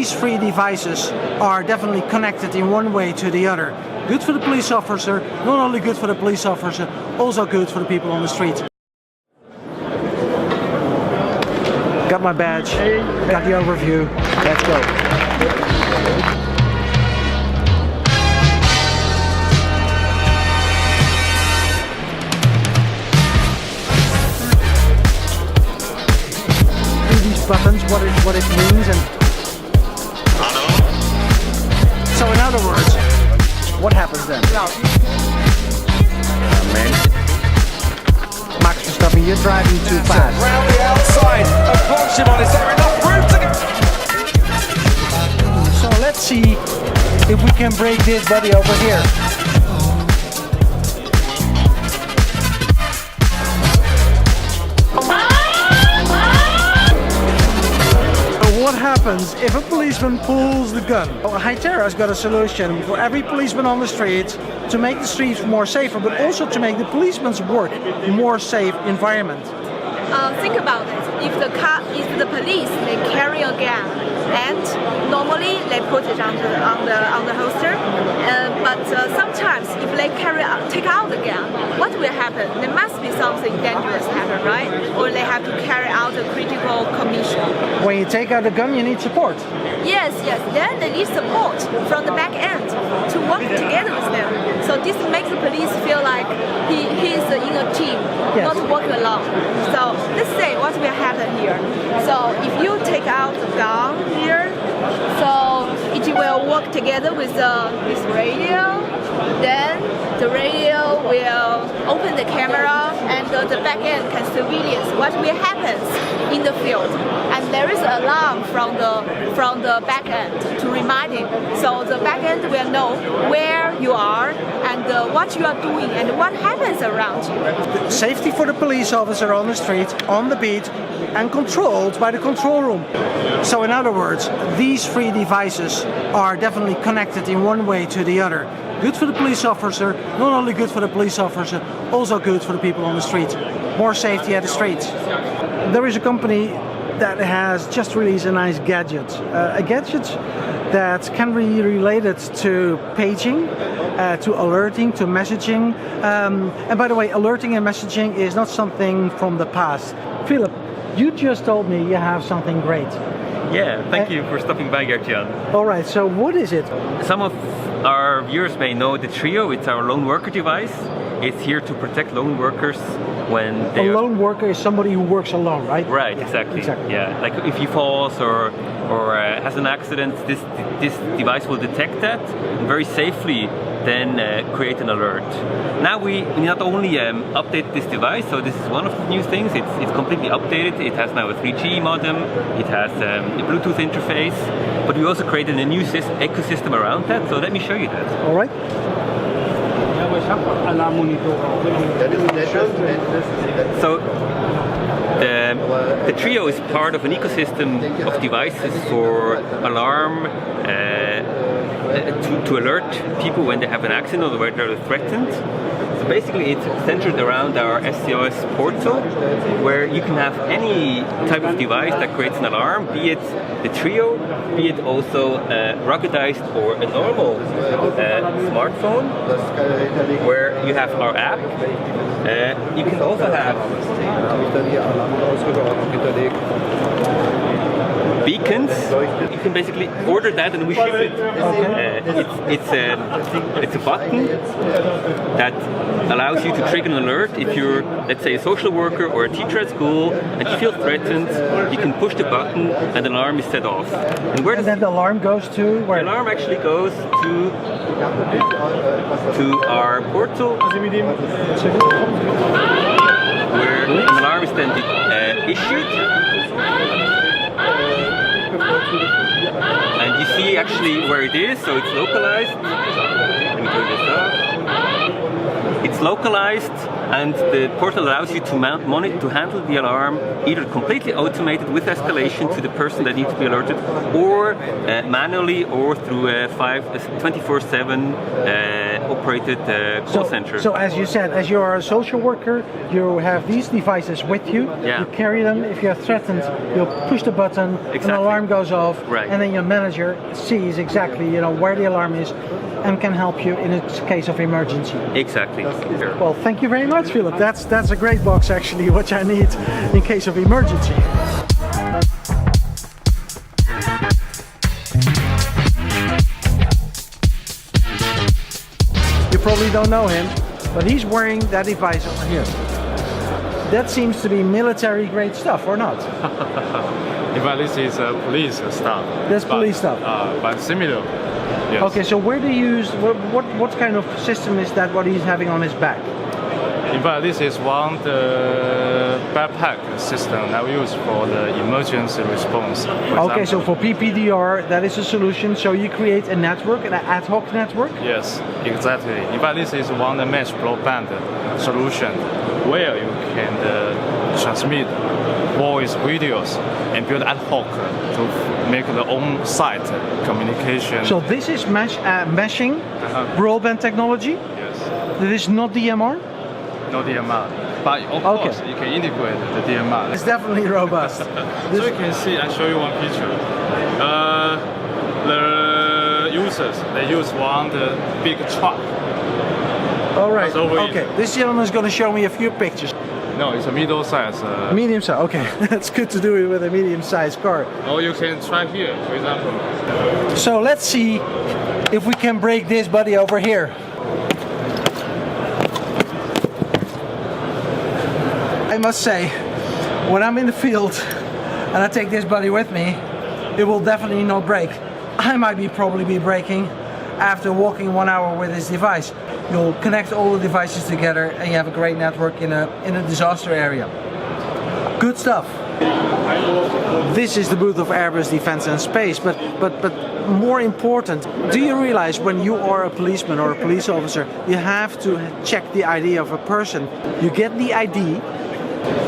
these three devices are definitely connected in one way to the other. Good for the police officer, not only good for the police officer, also good for the people on the street. Got my badge, got the overview, let's go. These buttons, what it means, and so in other words, what happens then? Max Verstappen, you're driving too fast. Round the outside of Portugal, is there enough room to get? So let's see if we can break this buddy over here. What happens if a policeman pulls the gun? Well, Hytera's got a solution for every policeman on the street to make the streets more safer, but also to make the policeman's work a more safe environment. Think about it. If the police they carry a gun, and normally they put it on the holster, but sometimes if they take out the gun, what will happen? There must be something dangerous happen, right? Or they have to carry out a critical commission. When you take out the gun, you need support. Yes. Then they need support from the back end to work together with them. So this makes the police feel like he's in a team, not working alone. So let's say what will happen here. So if you take out the gun here, so it will work together with this radio. Then the radio will open the camera, and the back end can surveillance what will happen in the field. And there is an alarm from the back end to remind him. So the back end will know where you are and what you are doing and what happens around you. Safety for the police officer on the street, on the beat, and controlled by the control room. So in other words, these three devices are definitely connected in one way to the other. Good for the police officer, not only good for the police officer, also good for the people on the street. More safety at the streets. There is a company that has just released a nice gadget. A gadget that can be related to paging, to alerting, to messaging. And by the way, alerting and messaging is not something from the past. Philip, you just told me you have something great. Yeah, thank you for stopping by, Gert-Jan. All right, so what is it? Some of our viewers may know the Trio. It's our lone worker device. It's here to protect lone workers when they A lone worker is somebody who works alone, right? Right, exactly. Yeah, like if he falls or has an accident, this device will detect that and very safely then create an alert. Now we not only update this device, so this is one of the new things. It's completely updated. It has now a 3G modem. It has a Bluetooth interface, but we also created a new ecosystem around that. So let me show you that. All right. So the Trio is part of an ecosystem of devices for alarm, to alert people when they have an accident or when they're threatened. So basically it's centered around our SCOS portal, where you can have any type of device that creates an alarm, be it the Trio, be it also ruggedized or a normal smartphone, where you have our app. You can also have beacons. You can basically order that and we ship it. It's a button that allows you to trigger an alert. If you're, let's say, a social worker or a teacher at school and you feel threatened, you can push the button and the alarm is set off. And where does then the alarm goes to where? The alarm actually goes to our portal, where an alarm is then issued. And you see actually where it is, so it's localized. Let me turn this off. It's localized, and the portal allows you to handle the alarm either completely automated with escalation to the person that needs to be alerted, or manually, or through a 24/7 operated call center. So as you said, as you are a social worker, you have these devices with you. Yeah. You carry them. If you're threatened, you'll push the button, Exactly. an alarm goes off, Right. and then your manager sees exactly where the alarm is and can help you in a case of emergency. Exactly. Well, thank you very much, Philip. That's a great box actually, which I need in case of emergency. You probably don't know him, but he's wearing that device over here. That seems to be military grade stuff, or not? In fact, this is police stuff. That's police stuff. But similar. Yes. Okay, so where do you use, what kind of system is that, what he's having on his back? In fact, this is one the backpack system that we use for the emergency response. Okay, so for PPDR, that is a solution. So you create a network, an ad hoc network? Yes, exactly. In fact, this is one the mesh broadband solution where you can transmit voice videos and build ad hoc to make the on-site communication. So this is meshing, broadband technology? Yes, This is not DMR? no DMR. But of course, you can integrate the DMR. It's definitely robust. So you can see, I show you one picture. The users, they use the big truck. All right, It's over okay. This gentleman is going to show me a few pictures. No, it's a middle size. Medium size, okay. It's good to do it with a medium-sized car. Or you can try here, for example. So let's see if we can break this buddy over here. I must say, when I'm in the field and I take this buddy with me, it will definitely not break. I might probably be breaking after walking 1 hour with this device. You'll connect all the devices together and you have a great network in a disaster area. Good stuff. This is the booth of Airbus Defence and Space, but more important, do you realize when you are a policeman or a police officer, you have to check the ID of a person. You get the ID,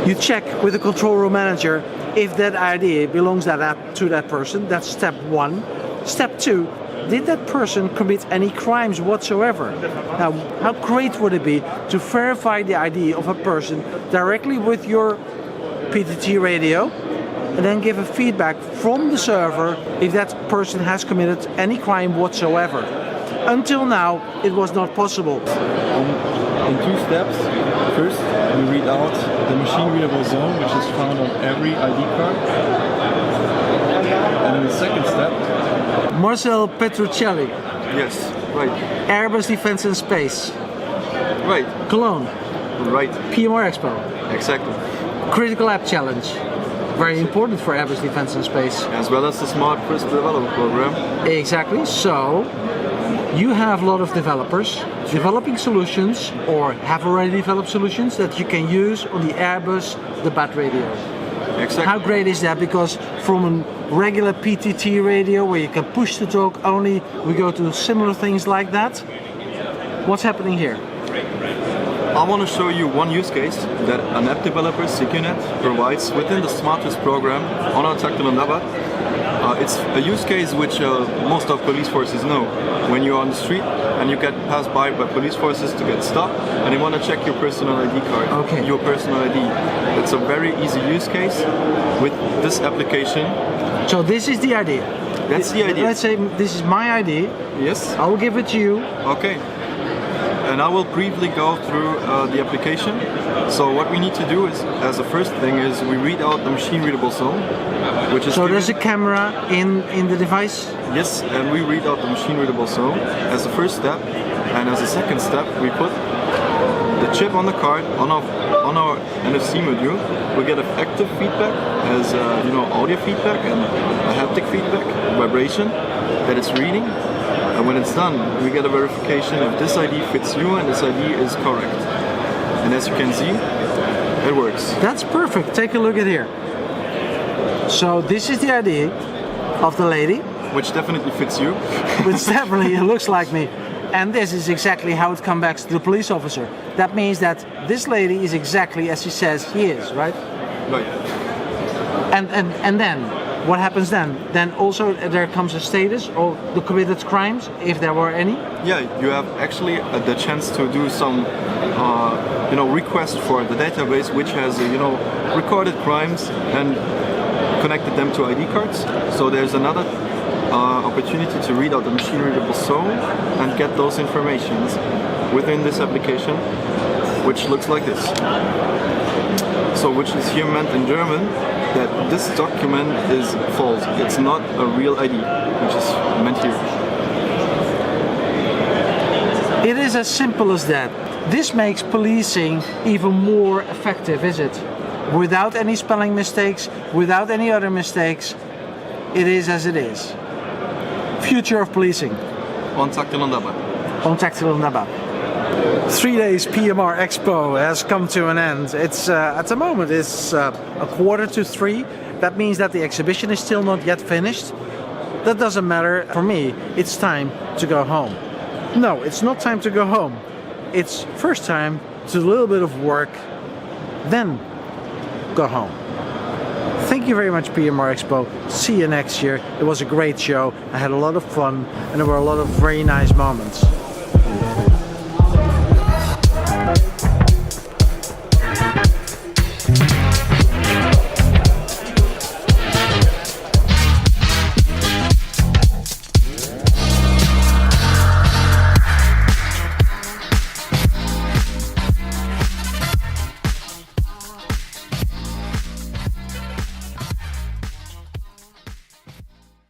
you check with the control room manager if that ID belongs to that person. That's step one. Step two, did that person commit any crimes whatsoever? Now, how great would it be to verify the ID of a person directly with your PTT radio and then give a feedback from the server if that person has committed any crime whatsoever? Until now, it was not possible. In two steps. First, we read out the machine readable zone, which is found on every ID card. And in the second step, Marcell Petruzzelli, Yes, right, Airbus Defence and Space, right, Cologne, right, PMRExpo, exactly. Critical App Challenge, very important for Airbus Defence and Space. As well as the SmarTWISP development program. Exactly, so you have a lot of developers developing solutions or have already developed solutions that you can use on the Airbus Dabat radio. Exactly. How great is that? Because from a regular PTT radio where you can push to talk only, we go to similar things like that. What's happening here? I want to show you one use case that an app developer, CQNet, provides within the SmarTWISP program on our Taction Dabat. It's a use case which most of police forces know. When you're on the street and you get passed by police forces to get stopped and they want to check your personal ID card, your personal ID. It's a very easy use case with this application. So this is the idea. That's the idea. Let's say this is my ID. Yes. I will give it to you. Okay. And I will briefly go through the application. So what we need to do is, as the first thing, is we read out the machine readable zone, which is. So there's a camera in the device. Yes, and we read out the machine readable zone as the first step, and as a second step, we put the chip on the card on our NFC module. We get an active feedback, as audio feedback and a haptic feedback, vibration that it's reading. And when it's done, we get a verification if this ID fits you and this ID is correct. And as you can see, it works. That's perfect. Take a look at here. So this is the ID of the lady. Which definitely fits you. Which definitely looks like me. And this is exactly how it comes back to the police officer. That means that this lady is exactly as she says he is, right? Right. And then What happens then? Then also there comes a status of the committed crimes, if there were any? Yeah, you have actually the chance to do some request for the database which has recorded crimes and connected them to ID cards. So there's another opportunity to read out the machine readable zone and get those informations within this application, which looks like this. So which is here meant in German that this document is false. It's not a real ID, which is meant here. It is as simple as that. This makes policing even more effective, is it? Without any spelling mistakes, without any other mistakes, it is as it is. Future of policing. On Taction Dabat. On Taction Dabat. 3 days PMRExpo has come to an end. It's at the moment it's 2:45. That means that the exhibition is still not yet finished. That doesn't matter for me. It's time to go home. No, it's not time to go home. It's first time to do a little bit of work, then go home. Thank you very much, PMRExpo. See you next year. It was a great show. I had a lot of fun and there were a lot of very nice moments.